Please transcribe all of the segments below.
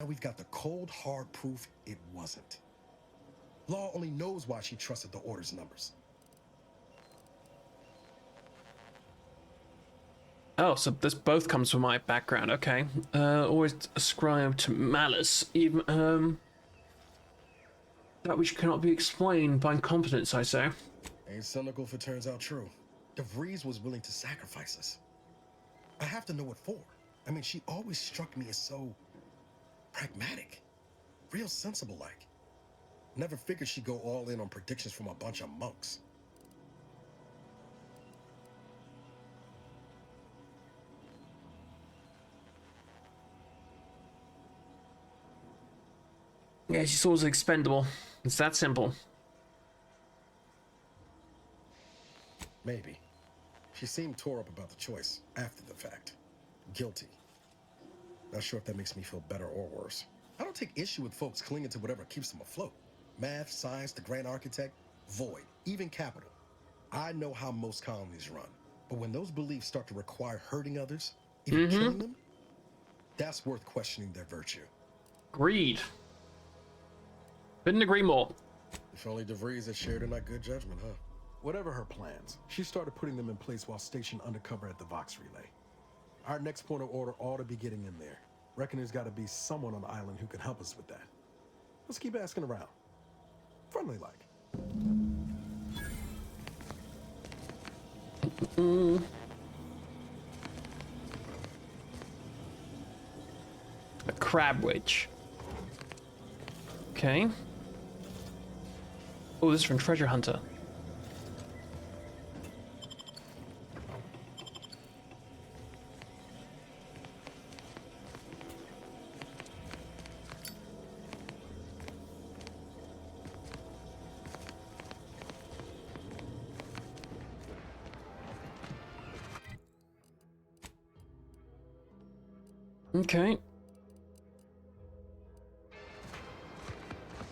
we've got the cold, hard proof it wasn't. Law only knows why she trusted the order's numbers. Oh, so this both comes from my background. Okay. Always ascribed to malice, even that which cannot be explained by incompetence, I say. Ain't cynical if it turns out true. DeVries was willing to sacrifice us. I have to know what for. I mean, she always struck me as so pragmatic, real sensible like. Never figured she'd go all in on predictions from a bunch of monks. Yeah, she's always expendable. It's that simple. Maybe. She seemed tore up about the choice after the fact. Guilty. Not sure if that makes me feel better or worse. I don't take issue with folks clinging to whatever keeps them afloat. Math, science, the grand architect, void, even capital. I know how most colonies run. But when those beliefs start to require hurting others, even killing them, that's worth questioning their virtue. Agreed. Couldn't agree more. If only DeVries had shared in that good judgment, huh? Whatever her plans, she started putting them in place while stationed undercover at the Vox Relay. Our next point of order ought to be getting in there. Reckon there's got to be someone on the island who can help us with that. Let's keep asking around. Friendly like. A crab witch. Okay. Oh, this is from Treasure Hunter. Okay.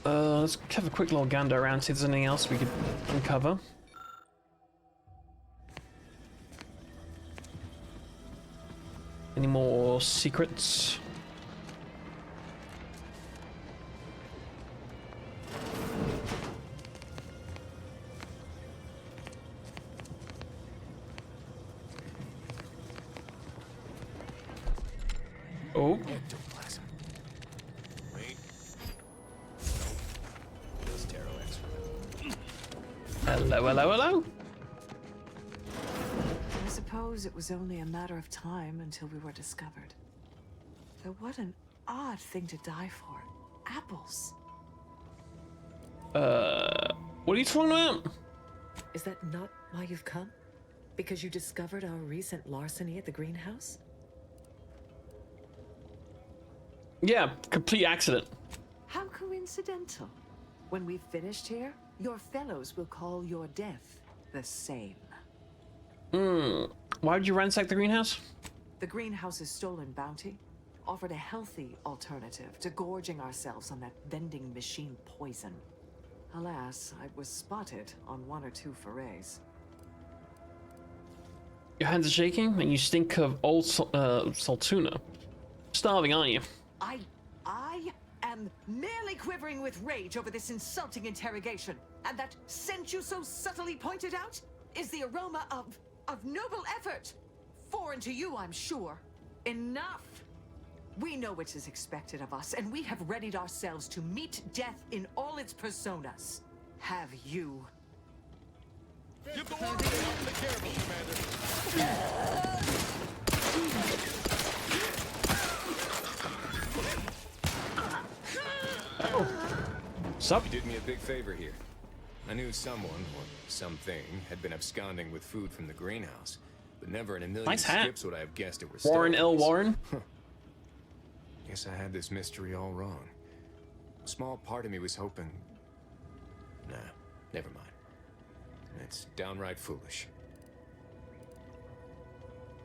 Let's have a quick little gander around, see if there's anything else we could uncover. Any more secrets? Oh. Ectoplasm. Wait. Nope. This tarot expert. Hello, hello, hello. I suppose it was only a matter of time until we were discovered. Though what an odd thing to die for. Apples. What are you talking about? Is that not why you've come? Because you discovered our recent larceny at the greenhouse? Yeah, complete accident. How coincidental. When we've finished here, your fellows will call your death the same. Why would you ransack the greenhouse? The greenhouse's stolen bounty offered a healthy alternative to gorging ourselves on that vending machine poison. Alas, I was spotted on 1 or 2 forays. Your hands are shaking and you stink of old saltuna. Starving, aren't you? I am merely quivering with rage over this insulting interrogation. And that scent you so subtly pointed out is the aroma of noble effort. Foreign to you, I'm sure. Enough! We know what is expected of us, and we have readied ourselves to meet death in all its personas. Have you? Give the order to help take care of him, Commander. Sup? You did me a big favor here. I knew someone, or something, had been absconding with food from the greenhouse, but never in a million Nice hat. skips would I have guessed it was Warren L. Warren? Guess I had this mystery all wrong. A small part of me was hoping... Nah, never mind. It's downright foolish.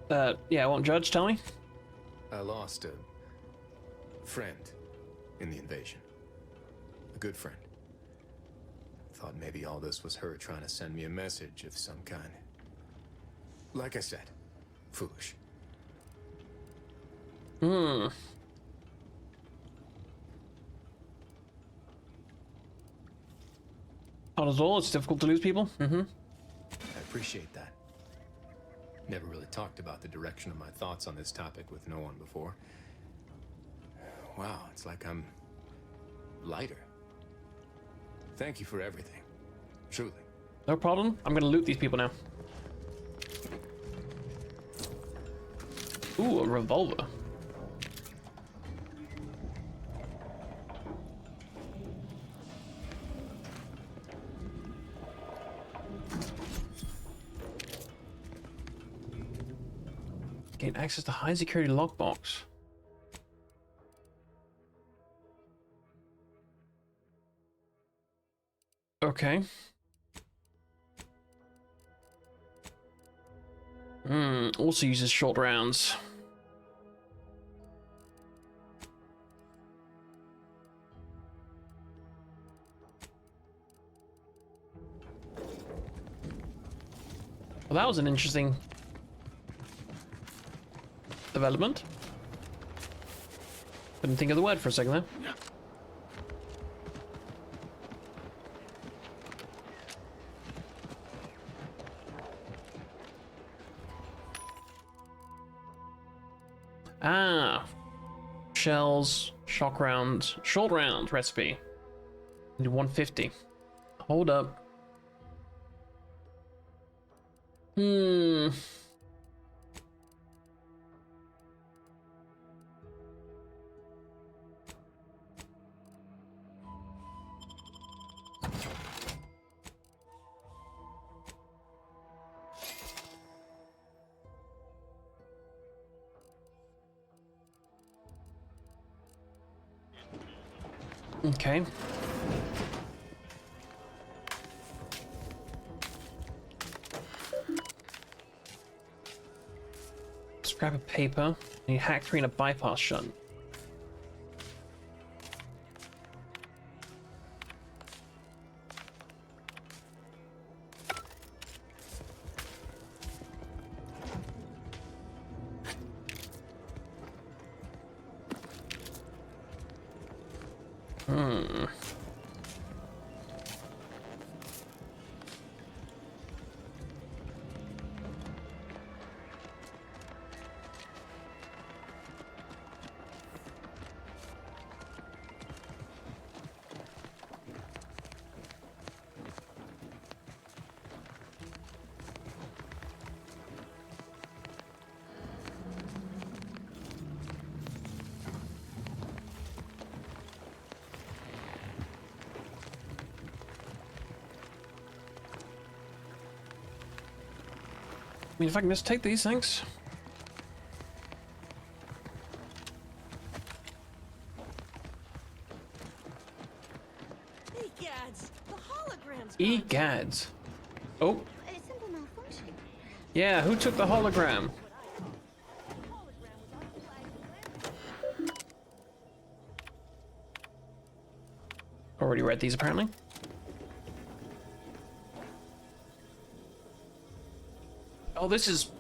Yeah, I won't judge, tell me. I lost a friend in the invasion. A good friend. Thought maybe all this was her trying to send me a message of some kind. Like I said, foolish. Not at all. It's difficult to lose people. Mm-hmm. I appreciate that. Never really talked about the direction of my thoughts on this topic with no one before. Wow, it's like I'm lighter. Thank you for everything. Truly. No problem. I'm gonna loot these people now. Ooh, a revolver. Gain access to high security lockbox. Okay. Also uses short rounds. Well, that was an interesting development. Couldn't think of the word for a second there. Ah, shells, shock round, short round recipe. Need 150. Hold up. Okay. Scrap of paper. Need hack 3 and a bypass shunt. I mean, if I can just take these things. Egads! The holograms! Egads. Oh. A simple malfunction. Yeah, who took the hologram? Already read these, apparently. Oh, this is...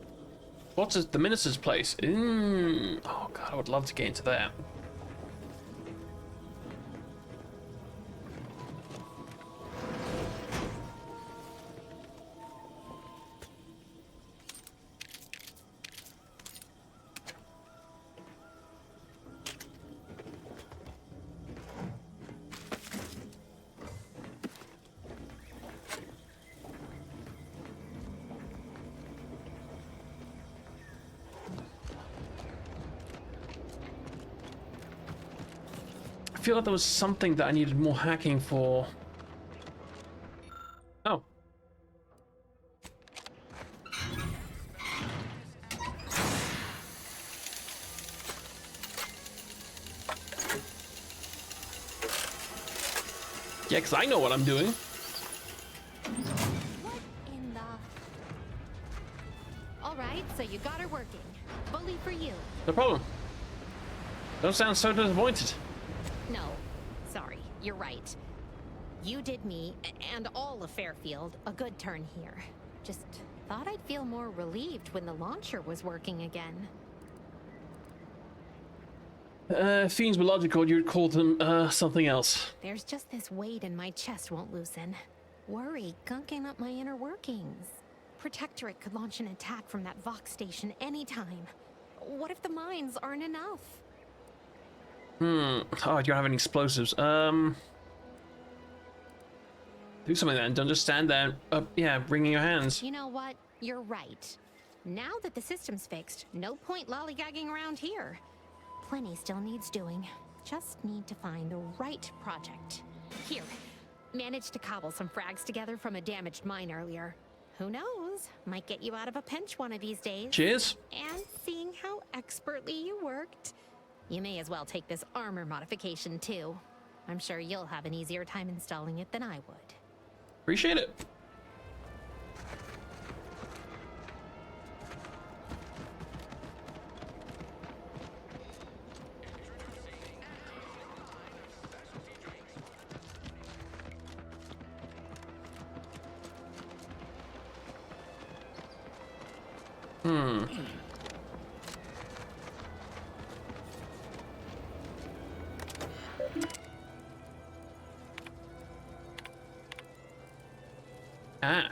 What's the minister's place? Oh, God, I would love to get into that. I feel like there was something that I needed more hacking for. Oh. Yeah, because I know what I'm doing. What in the... Alright, so you got her working. Bully for you. No problem. Don't sound so disappointed. No, sorry, you're right. You did me, and all of Fairfield, a good turn here. Just thought I'd feel more relieved when the launcher was working again. If fiends were logical, you'd call them, something else. There's just this weight in my chest won't loosen. worry gunking up my inner workings. Protectorate could launch an attack from that Vox station anytime. What if the mines aren't enough? Oh, you don't have any explosives. Do something then. Don't just stand there, yeah, wringing your hands. You know what? You're right. Now that the system's fixed, no point lollygagging around here. Plenty still needs doing. Just need to find the right project. Here, managed to cobble some frags together from a damaged mine earlier. Who knows? Might get you out of a pinch one of these days. Cheers. And seeing how expertly you worked, you may as well take this armor modification too. I'm sure you'll have an easier time installing it than I would. Appreciate it. Ah.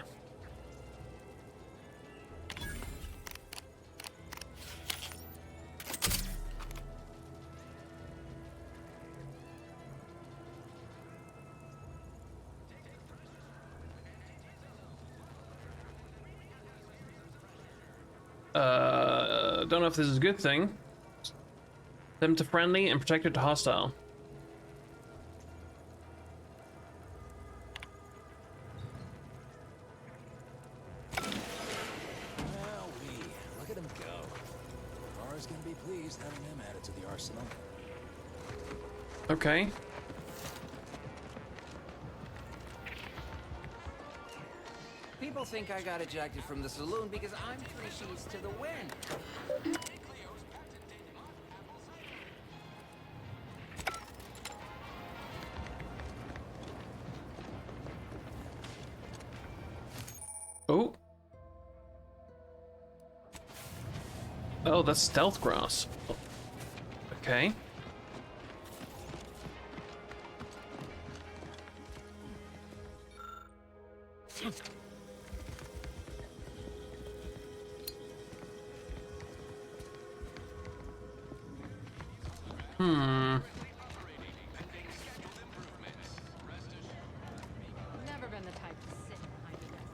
Don't know if this is a good thing. Them to friendly and protected to hostile. Look at him go. Laura's gonna be pleased having him added to the arsenal. Okay. People think I got ejected from the saloon because I'm 3 sheets to the wind. Oh. Oh, that's stealth grass. Okay. Never been the type to sit behind a desk.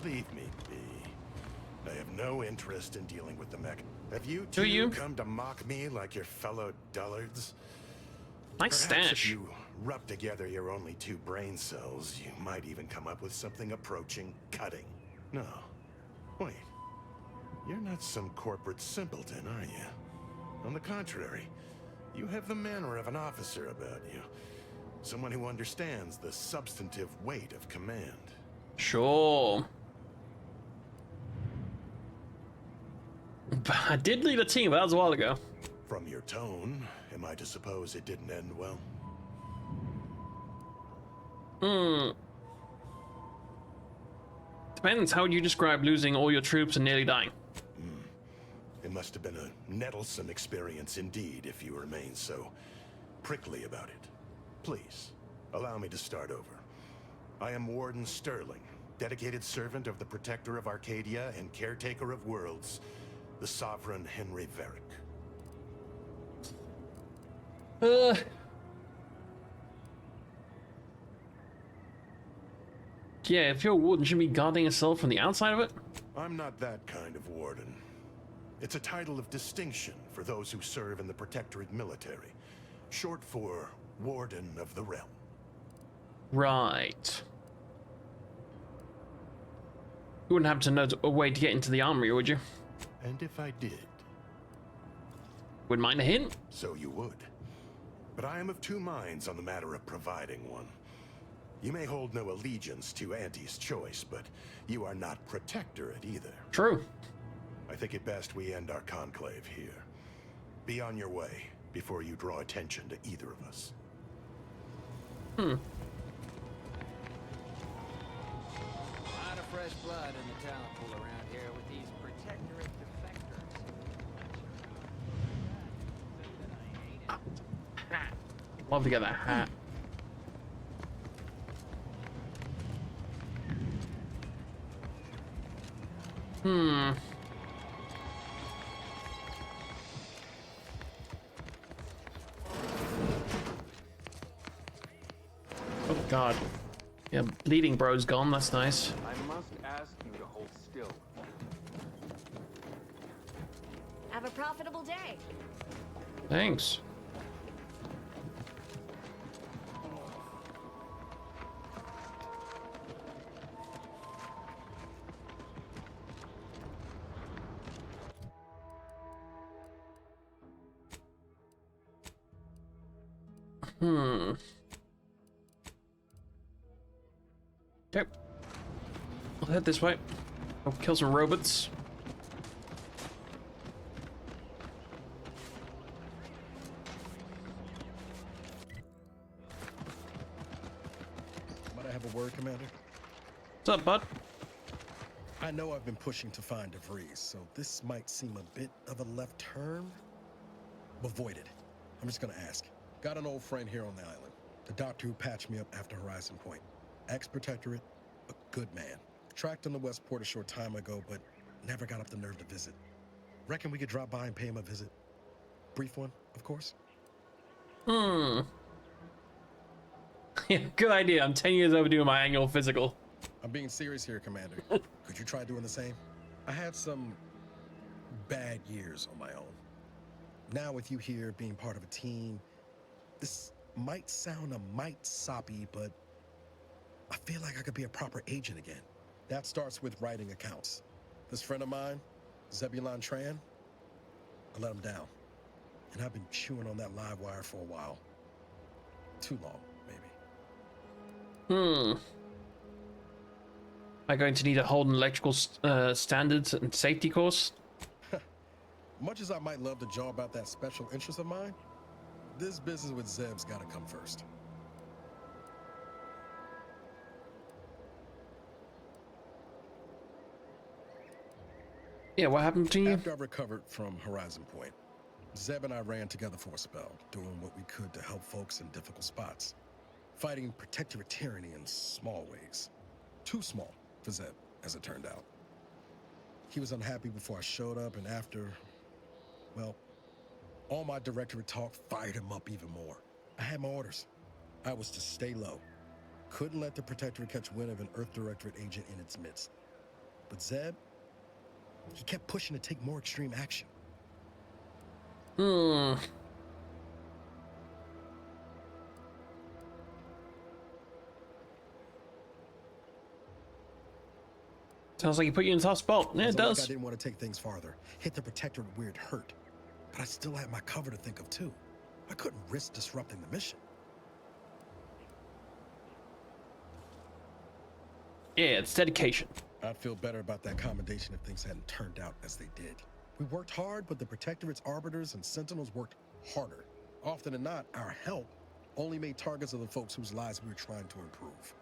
Leave me be. I have no interest in dealing with the mech. Have you Do two you? come to mock me like your fellow dullards? Nice Perhaps stash. if you rub together your only 2 brain cells, you might even come up with something approaching cutting. No. Wait. You're not some corporate simpleton, are you? On the contrary, you have the manner of an officer about you. Someone who understands the substantive weight of command. Sure. I did lead a team, but that was a while ago. From your tone, am I to suppose it didn't end well? Depends. How would you describe losing all your troops and nearly dying? It must have been a nettlesome experience indeed if you remain so prickly about it. Please, allow me to start over. I am Warden Sterling, dedicated servant of the Protector of Arcadia and caretaker of worlds, the Sovereign Henry Varric. Yeah, if you're a warden, shouldn't be guarding yourself from the outside of it? I'm not that kind of warden. It's a title of distinction for those who serve in the Protectorate military, short for Warden of the Realm. Right. You wouldn't happen to know a way to get into the armory, would you? And if I did, Wouldn't mind a hint? so you would. But I am of 2 minds on the matter of providing one. You may hold no allegiance to Auntie's choice, but you are not Protectorate either. True. I think it best we end our conclave here. Be on your way before you draw attention to either of us. A lot of fresh blood in the talent pool around here with these Protectorate defectors. Love to get that hat. Oh god. Yeah, bleeding bro's gone, that's nice. I must ask you to hold still. Have a profitable day. Thanks. Okay. I'll head this way. I'll kill some robots. Might I have a word, Commander? What's up, bud? I know I've been pushing to find DeVries, so this might seem a bit of a left turn. Avoid it. I'm just gonna ask. Got an old friend here on the island. The doctor who patched me up after Horizon Point. Ex-Protectorate, a good man. Tracked on the Westport a short time ago, but never got up the nerve to visit. Reckon we could drop by and pay him a visit? Brief one, of course. Yeah, good idea. I'm 10 years overdue my annual physical. I'm being serious here, Commander. Could you try doing the same? I had some bad years on my own. Now with you here being part of a team, this might sound a mite soppy, but I feel like I could be a proper agent again. That starts with writing accounts. This friend of mine, Zebulon Tran, I let him down. And I've been chewing on that live wire for a while. Too long, maybe. Am I going to need to hold an electrical standards and safety course? Much as I might love to jaw about that special interest of mine, this business with Zeb's gotta come first. Yeah, what happened to you? After I recovered from Horizon Point, Zeb and I ran together for a spell, doing what we could to help folks in difficult spots. Fighting Protectorate tyranny in small ways. Too small for Zeb, as it turned out. He was unhappy before I showed up, and after, well, all my directorate talk fired him up even more. I had my orders. I was to stay low. Couldn't let the Protectorate catch wind of an Earth Directorate agent in its midst. But Zeb, he kept pushing to take more extreme action. Sounds like he put you in a tough spot. Yeah, it Like I does. didn't want to take things farther. Hit the Protectorate weird hurt. But I still had my cover to think of too. I couldn't risk disrupting the mission. Yeah, it's dedication. I'd feel better about that commendation if things hadn't turned out as they did. We worked hard, but the Protectorate's arbiters and sentinels worked harder. Often than not, our help only made targets of the folks whose lives we were trying to improve.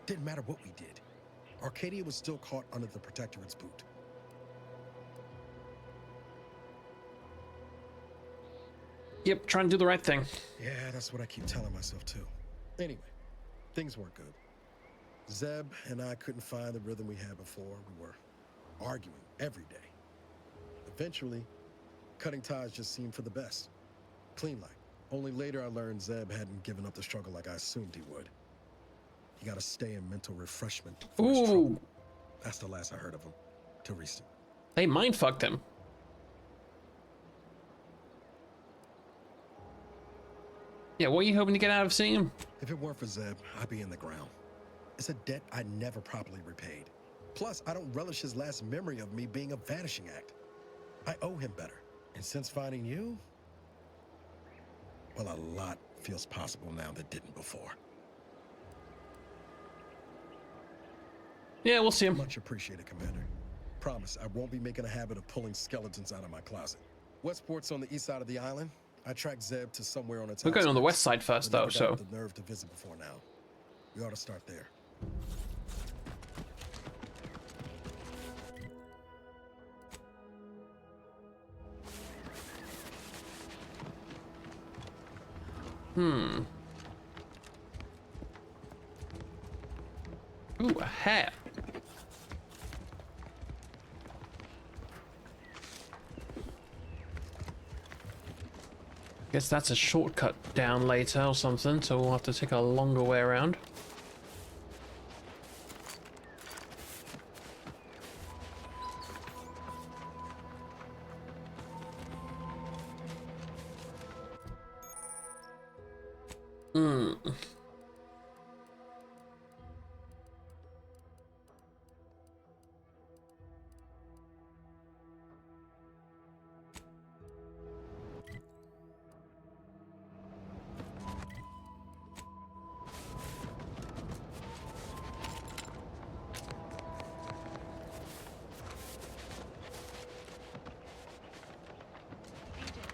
Didn't matter what we did. Arcadia was still caught under the Protectorate's boot. Yep, trying to do the right thing. Yeah, that's what I keep telling myself too. Anyway, things weren't good. Zeb and I couldn't find the rhythm we had before. We were arguing every day. Eventually, cutting ties just seemed for the best. Clean like. Only later I learned Zeb hadn't given up the struggle like I assumed he would. He got to stay in mental refreshment for his trouble. Ooh, That's the last I heard of him. Till recent. they mind fucked him. Yeah, what are you hoping to get out of seeing him? If it weren't for Zeb, I'd be in the ground. It's a debt I never properly repaid. Plus, I don't relish his last memory of me being a vanishing act. I owe him better. And since finding you, well, a lot feels possible now that didn't before. Yeah, we'll see him. Much appreciated, Commander. Promise, I won't be making a habit of pulling skeletons out of my closet. Westport's on the east side of the island. I tracked Zeb to somewhere on its We're going on the outskirts, west side first, but though, never so... got the nerve to visit before now. We ought to start there. Ooh, a hat. Guess that's a shortcut down later or something, so we'll have to take a longer way around.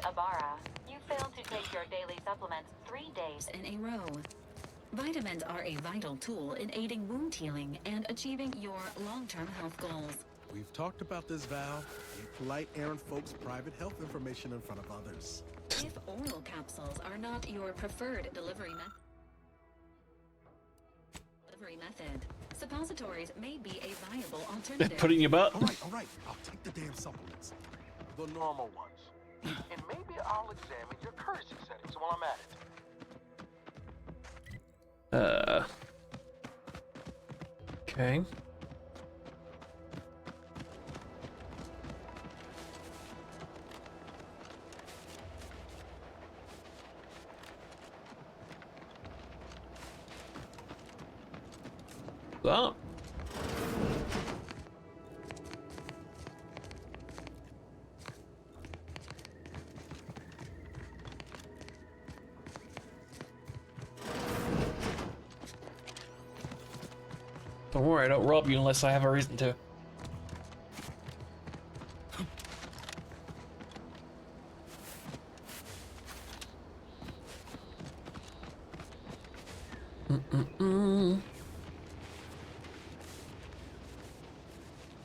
Abara, you failed to take your daily supplements 3 days in a row. Vitamins are a vital tool in aiding wound healing and achieving your long-term health goals. We've talked about this, Val. Ain't polite airing folks' private health information in front of others. If oral capsules are not your preferred delivery method, suppositories may be a viable alternative. Put it in your butt. All right. I'll take the damn supplements. The normal ones. And maybe I'll examine your courtesy settings while I'm at it. Okay. That. Don't worry, I don't rob you unless I have a reason to.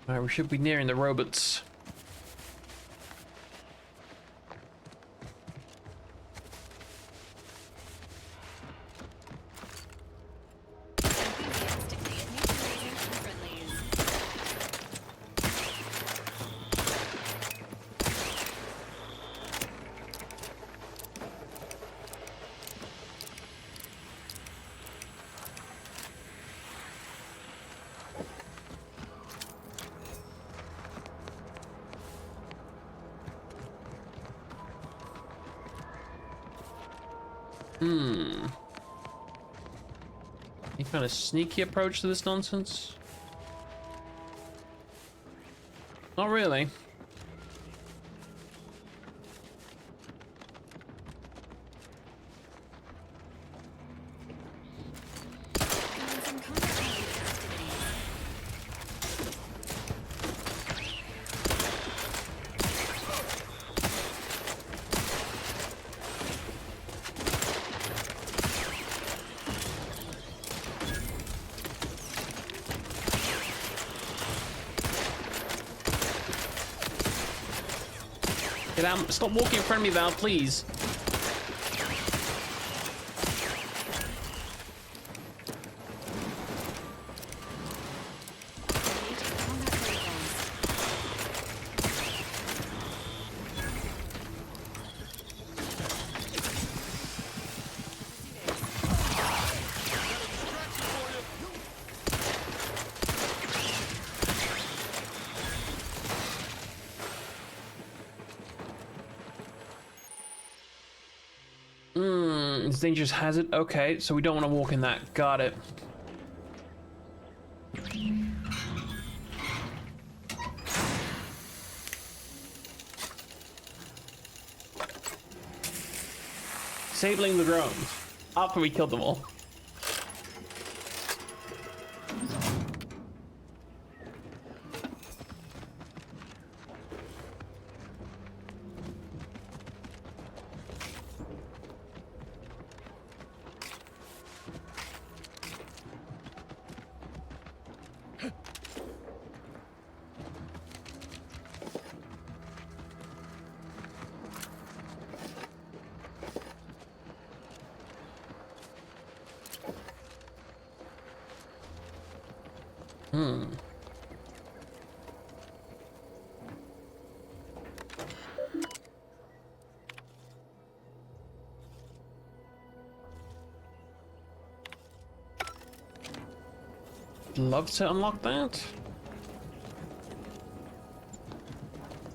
Alright, we should be nearing the robots. Any kind of sneaky approach to this nonsense? Not really. Get out. Stop walking in front of me, Val, please. It's dangerous hazard. Okay, so we don't want to walk in that. Got it. Disabling the drones after we killed them all. love to unlock that.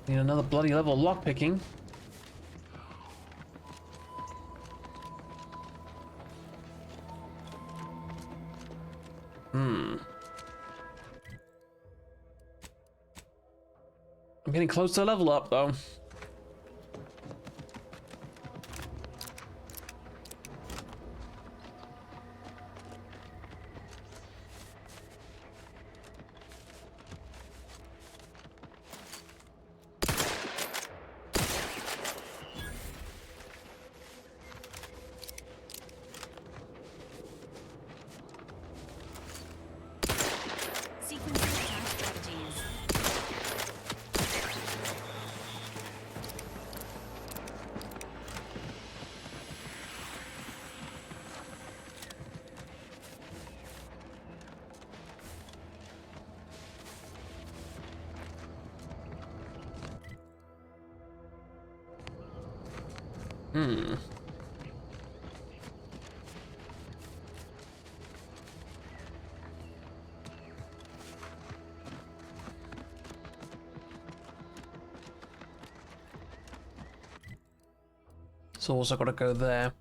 Need another bloody level of lockpicking. I'm getting close to level up though. So also got to go there.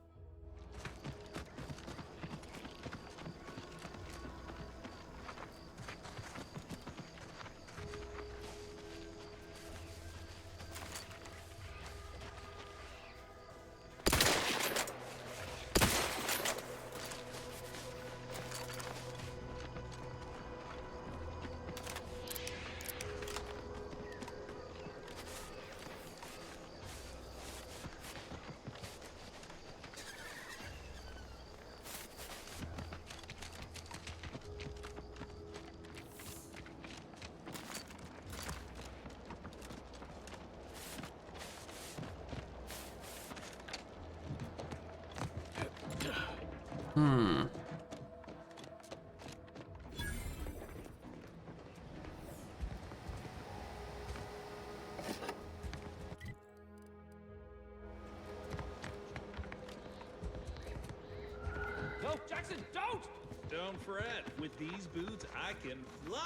No, Jackson, don't! Don't fret. With these boots, I can fly!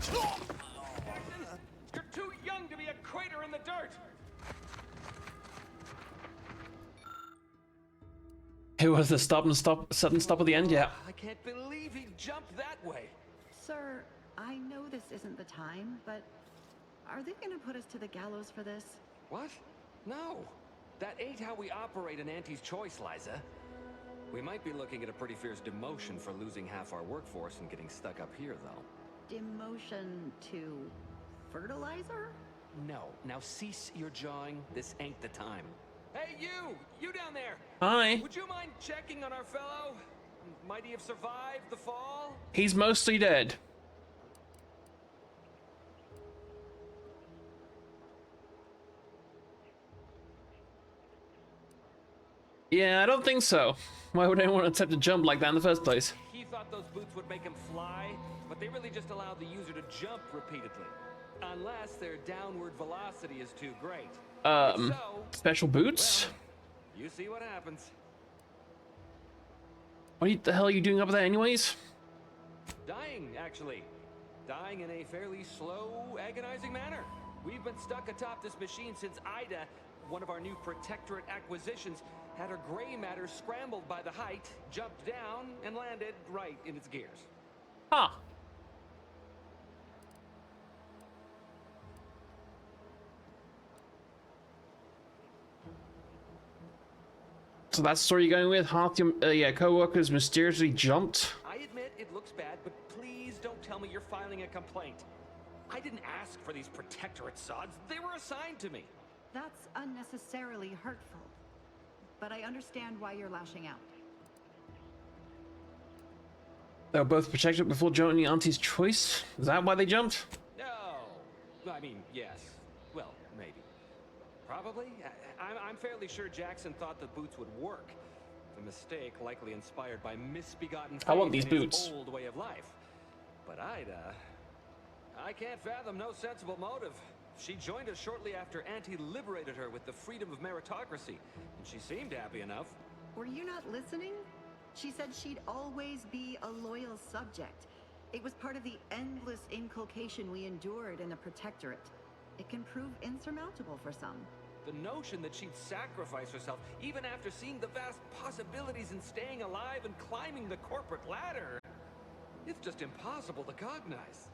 Jackson, you're too young to be a crater in the dirt! It was the sudden stop at the end, yeah. I can't believe he jumped that way. Sir, I know this isn't the time, but are they gonna put us to the gallows for this? What? No. That ain't how we operate in Auntie's Choice, Liza. We might be looking at a pretty fierce demotion for losing half our workforce and getting stuck up here, though. Demotion to fertilizer? No. Now cease your jawing. This ain't the time. Hey, you! You down there! Hi. Would you mind checking on our fellow? Might he have survived the fall? He's mostly dead. Yeah, I don't think so. Why would anyone attempt to jump like that in the first place? He thought those boots would make him fly, but they really just allow the user to jump repeatedly. Unless their downward velocity is too great. So, special boots? well, you see what happens. What the hell are you doing up there anyways? Dying, actually. Dying in a fairly slow, agonizing manner. We've been stuck atop this machine since Ida, one of our new Protectorate acquisitions, had her gray matter scrambled by the height, jumped down, and landed right in its gears. Huh. So that's the story you're going with? Half your co-workers mysteriously jumped? I admit it looks bad, but please don't tell me you're filing a complaint. I didn't ask for these Protectorate sods. They were assigned to me. That's unnecessarily hurtful. But I understand why you're lashing out. They were both protected before joining Auntie's Choice? Is that why they jumped? No. I mean, yes. Well, maybe. Probably. I'm fairly sure Jackson thought the boots would work. A mistake likely inspired by misbegotten faith I want these in his boots. old way of life. But Ida, I can't fathom no sensible motive. She joined us shortly after Auntie liberated her with the freedom of meritocracy, and she seemed happy enough. Were you not listening? She said she'd always be a loyal subject. It was part of the endless inculcation we endured in the Protectorate. It can prove insurmountable for some. The notion that she'd sacrifice herself even after seeing the vast possibilities in staying alive and climbing the corporate ladder. It's just impossible to cognize.